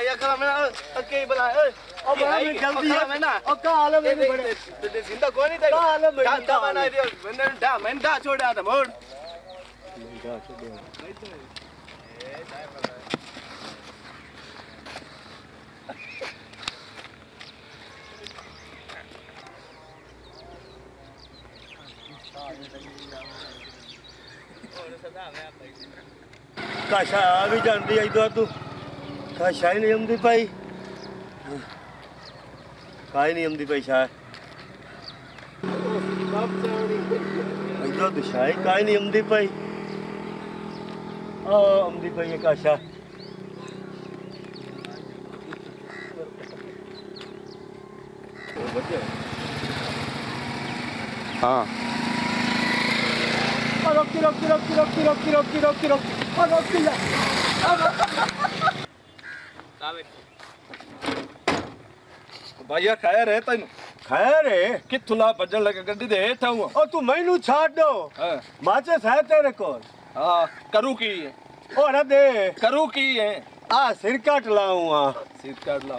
बुलाया कर मैं के बुलाया ओ मैं जल्दी है मैं ना ओ का हाल है बड़े ते जिंदा कोई नहीं था हाल है दा बना दियो मैंने दा छोड़ा था मोड़ काशा आ भी जाती है इधर तू काशा ही नहीं आती पाई काई नहीं आती पाई शायद इधर तो शायद काई नहीं आती पाई आती पाई है काशा हाँ रोकी रोकी रोकी रोकी रोकी रोकी रोकी रोकी रोकी जा भैया खैर है तेन खैर है कित्थों ला भजन लगे गड्डी दे हेठा हुआ ओ तू मैनू छाड़ दो हाँ माचिस है तेरे को हाँ करू की है ओ ना दे करू की है आ सिर काट लाऊं आ सीट काट ला